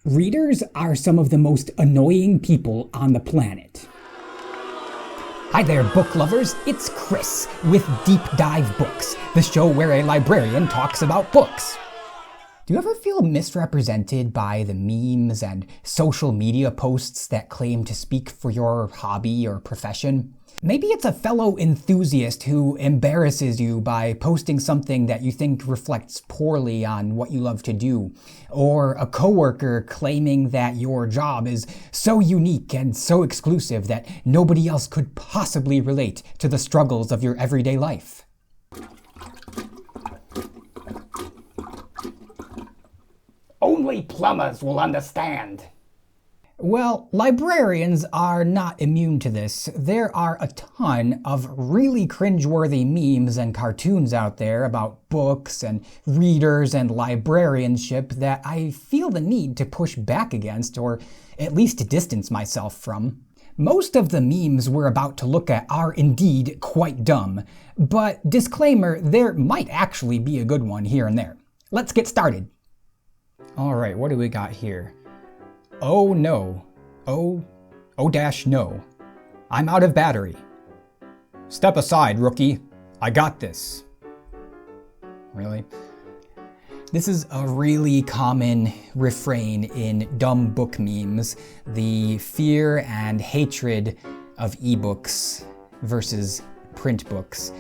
Readers are some of the most annoying people on the planet. Hi there, book lovers. It's Chris with Deep Dive Books, the show where a librarian talks about books. Do you ever feel misrepresented by the memes and social media posts that claim to speak for your hobby or profession? Maybe it's a fellow enthusiast who embarrasses you by posting something that you think reflects poorly on what you love to do, or a coworker claiming that your job is so unique and so exclusive that nobody else could possibly relate to the struggles of your everyday life. Only plumbers will understand. Well, librarians are not immune to this. There are a ton of really cringeworthy memes and cartoons out there about books and readers and librarianship that I feel the need to push back against, or at least to distance myself from. Most of the memes we're about to look at are indeed quite dumb, but disclaimer, there might actually be a good one here and there. Let's get started. Alright, what do we got here? Oh no. Oh dash no. I'm out of battery. Step aside, rookie. I got this. Really? This is a really common refrain in dumb book memes, the fear and hatred of ebooks versus print books.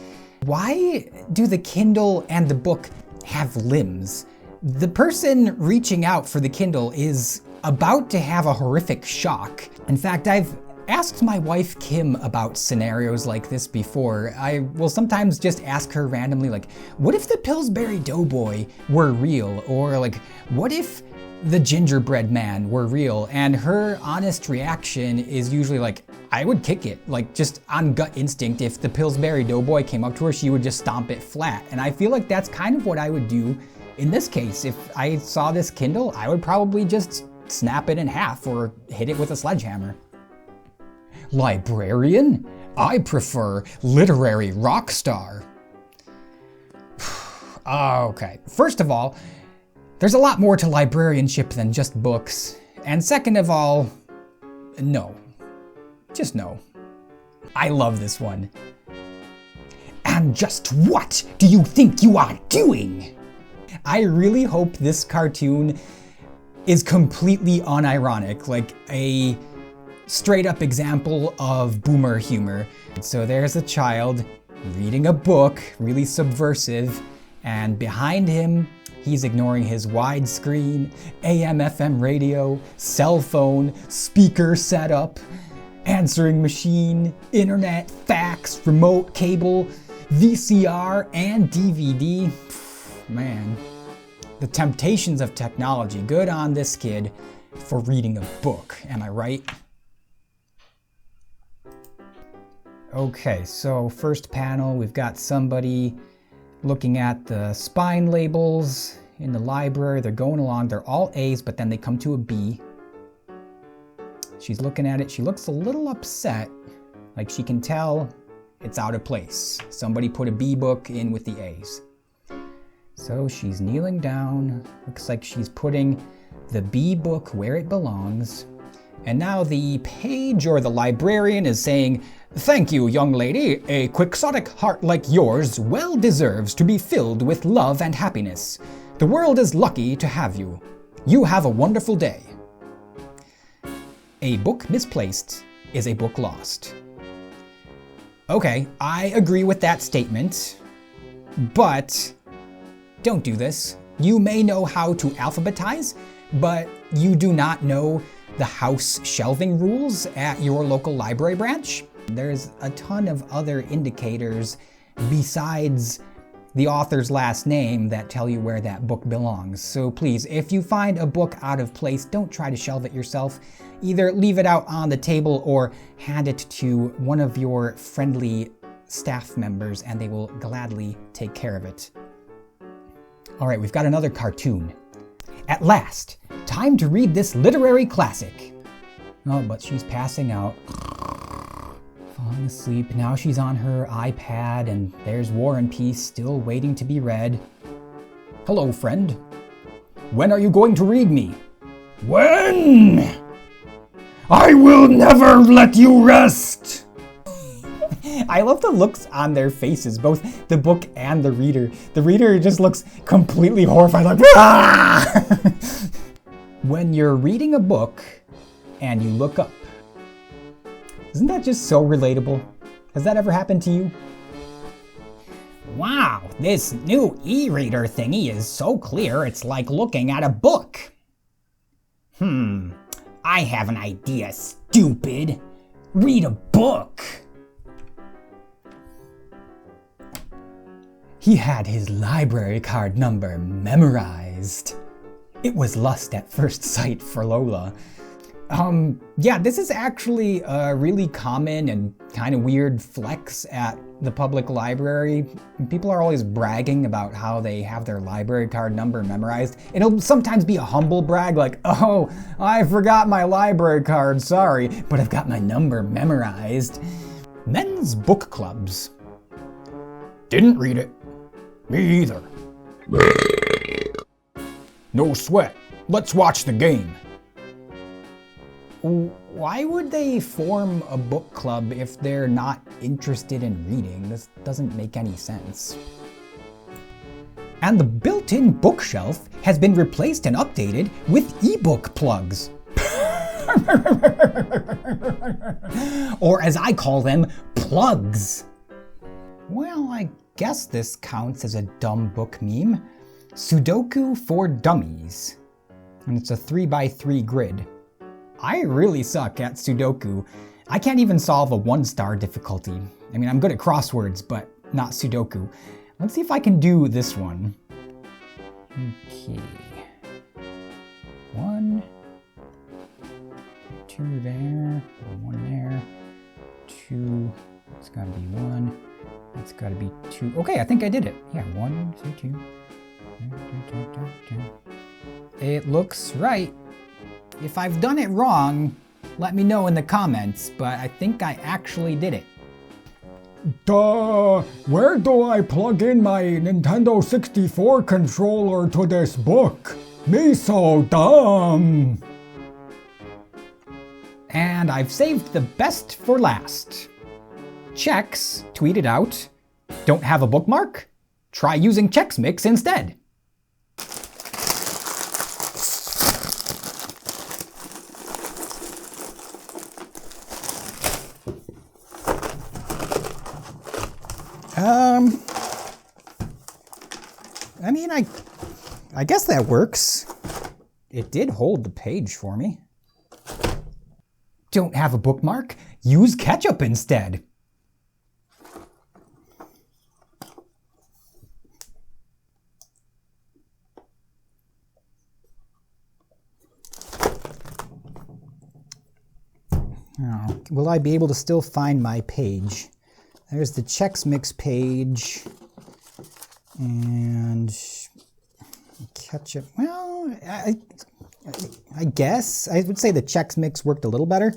Why do the Kindle and the book have limbs? The person reaching out for the Kindle is about to have a horrific shock. In fact, I've asked my wife Kim about scenarios like this before. I will sometimes just ask her randomly, like, what if the Pillsbury Doughboy were real? Or like, what if the gingerbread man were real? And her honest reaction is usually like, I would kick it. Like, just on gut instinct, if the Pillsbury Doughboy came up to her, she would just stomp it flat. And I feel like that's kind of what I would do in this case. If I saw this Kindle, I would probably just snap it in half or hit it with a sledgehammer. Librarian? I prefer literary rock star. Okay, first of all, there's a lot more to librarianship than just books. And second of all, no. Just no. I love this one. And just what do you think you are doing? I really hope this cartoon is completely unironic, like a straight up example of boomer humor. So there's a child reading a book, really subversive, and behind him, he's ignoring his widescreen, AM/FM radio, cell phone, speaker setup, answering machine, internet, fax, remote, cable, VCR, and DVD. Man. The temptations of technology. Good on this kid for reading a book, am I right? Okay, so first panel, we've got somebody looking at the spine labels in the library. They're going along, they're all A's, but then they come to a B. She's looking at it, she looks a little upset, like she can tell it's out of place. Somebody put a B book in with the A's. So she's kneeling down, looks like she's putting the B book where it belongs. And now the page or the librarian is saying, "Thank you, young lady. A quixotic heart like yours well deserves to be filled with love and happiness. The world is lucky to have you. You have a wonderful day." A book misplaced is a book lost. Okay, I agree with that statement, but don't do this. You may know how to alphabetize, but you do not know the house shelving rules at your local library branch. There's a ton of other indicators besides the author's last name that tell you where that book belongs. So please, if you find a book out of place, don't try to shelve it yourself. Either leave it out on the table or hand it to one of your friendly staff members and they will gladly take care of it. All right, we've got another cartoon. At last, time to read this literary classic. Oh, but she's passing out. Falling asleep. Now she's on her iPad and there's War and Peace still waiting to be read. Hello, friend. When are you going to read me? When? I will never let you rest! I love the looks on their faces, both the book and the reader. The reader just looks completely horrified, like, ah! When you're reading a book and you look up, isn't that just so relatable? Has that ever happened to you? Wow, this new e-reader thingy is so clear it's like looking at a book. I have an idea, stupid. Read a book. He had his library card number memorized. It was lust at first sight for Lola. Yeah, this is actually a really common and kind of weird flex at the public library. People are always bragging about how they have their library card number memorized. It'll sometimes be a humble brag like, oh, I forgot my library card, sorry, but I've got my number memorized. Men's book clubs. Didn't read it. Me either. No sweat. Let's watch the game. Why would they form a book club if they're not interested in reading? This doesn't make any sense. And the built-in bookshelf has been replaced and updated with ebook plugs. Or as I call them, plugs. Well, I guess this counts as a dumb book meme. Sudoku for Dummies. And it's a 3x3 grid. I really suck at Sudoku. I can't even solve a 1-star difficulty. I mean, I'm good at crosswords, but not Sudoku. Let's see if I can do this one. Okay. 1, 2 there, 1 there, 2, it's gotta be 1, it's gotta be 2. Okay, I think I did it. Yeah, 1, 2, 2. It looks right. If I've done it wrong, let me know in the comments, but I think I actually did it. Duh! Where do I plug in my Nintendo 64 controller to this book? Me so dumb! And I've saved the best for last. Chex tweeted out, "Don't have a bookmark? Try using Chex Mix instead." I mean, I guess that works. It did hold the page for me. Don't have a bookmark? Use ketchup instead. Oh, will I be able to still find my page? There's the Chex Mix page. And ketchup. Well, I guess. I would say the Chex Mix worked a little better.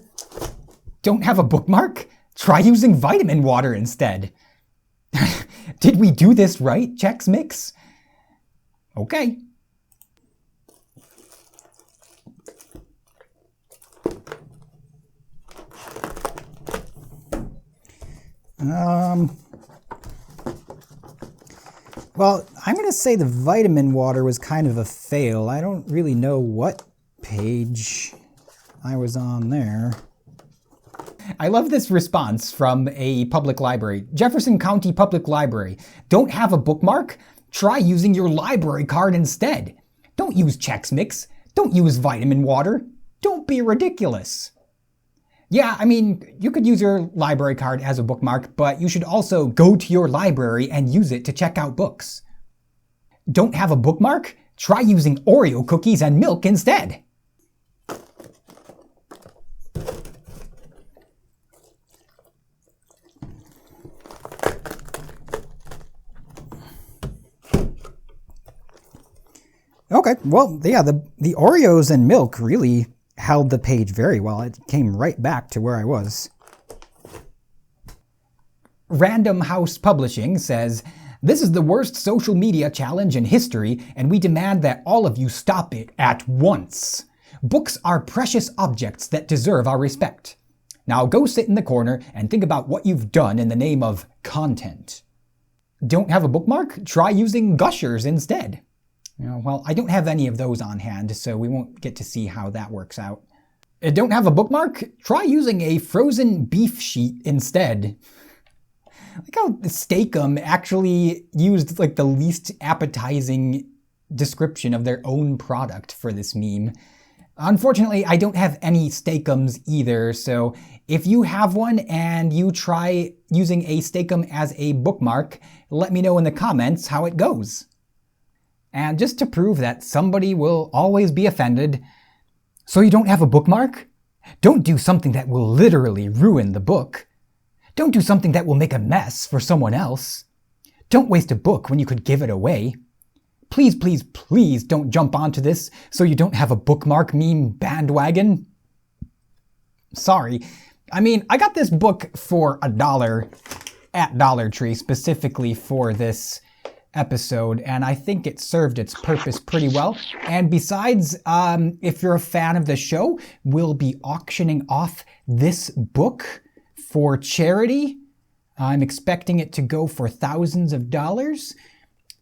Don't have a bookmark? Try using vitamin water instead. Did we do this right, Chex Mix? Okay. Well, I'm going to say the vitamin water was kind of a fail. I don't really know what page I was on there. I love this response from a public library. Jefferson County Public Library. Don't have a bookmark? Try using your library card instead. Don't use Chex Mix. Don't use vitamin water. Don't be ridiculous. Yeah, I mean, you could use your library card as a bookmark, but you should also go to your library and use it to check out books. Don't have a bookmark? Try using Oreo cookies and milk instead. Okay, well, yeah, the Oreos and milk really held the page very well. It came right back to where I was. Random House Publishing says, "This is the worst social media challenge in history, and we demand that all of you stop it at once. Books are precious objects that deserve our respect. Now go sit in the corner and think about what you've done in the name of content. Don't have a bookmark? Try using gushers instead. Well, I don't have any of those on hand, so we won't get to see how that works out. Don't have a bookmark? Try using a frozen beef sheet instead. Like how Steakum actually used like the least appetizing description of their own product for this meme. Unfortunately, I don't have any Steakums either, so if you have one and you try using a Steakum as a bookmark, let me know in the comments how it goes. And just to prove that somebody will always be offended, so you don't have a bookmark? Don't do something that will literally ruin the book. Don't do something that will make a mess for someone else. Don't waste a book when you could give it away. Please, please, please don't jump onto this so you don't have a bookmark meme bandwagon. Sorry. I mean, I got this book for $1 at Dollar Tree specifically for this episode, and I think it served its purpose pretty well. And besides, if you're a fan of the show, we'll be auctioning off this book for charity. I'm expecting it to go for thousands of dollars.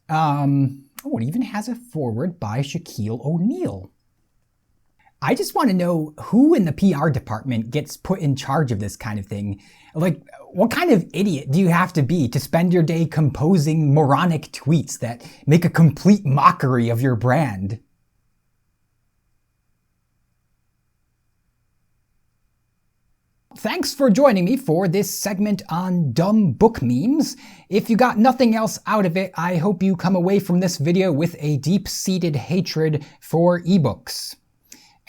Oh, it even has a foreword by Shaquille O'Neal. I just want to know who in the PR department gets put in charge of this kind of thing. Like, what kind of idiot do you have to be to spend your day composing moronic tweets that make a complete mockery of your brand? Thanks for joining me for this segment on dumb book memes. If you got nothing else out of it, I hope you come away from this video with a deep-seated hatred for ebooks.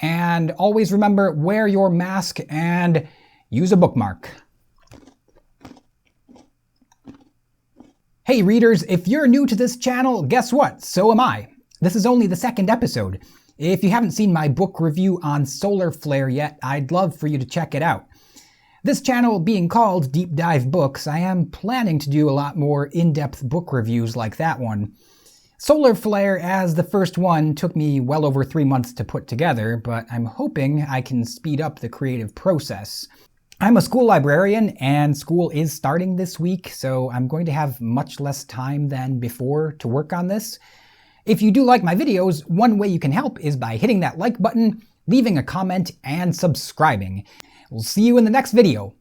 And always remember, wear your mask and use a bookmark. Hey readers, if you're new to this channel, guess what? So am I. This is only the second episode. If you haven't seen my book review on Solar Flare yet, I'd love for you to check it out. This channel being called Deep Dive Books, I am planning to do a lot more in-depth book reviews like that one. Solar Flare, as the first one, took me well over 3 months to put together, but I'm hoping I can speed up the creative process. I'm a school librarian, and school is starting this week, so I'm going to have much less time than before to work on this. If you do like my videos, one way you can help is by hitting that like button, leaving a comment, and subscribing. We'll see you in the next video.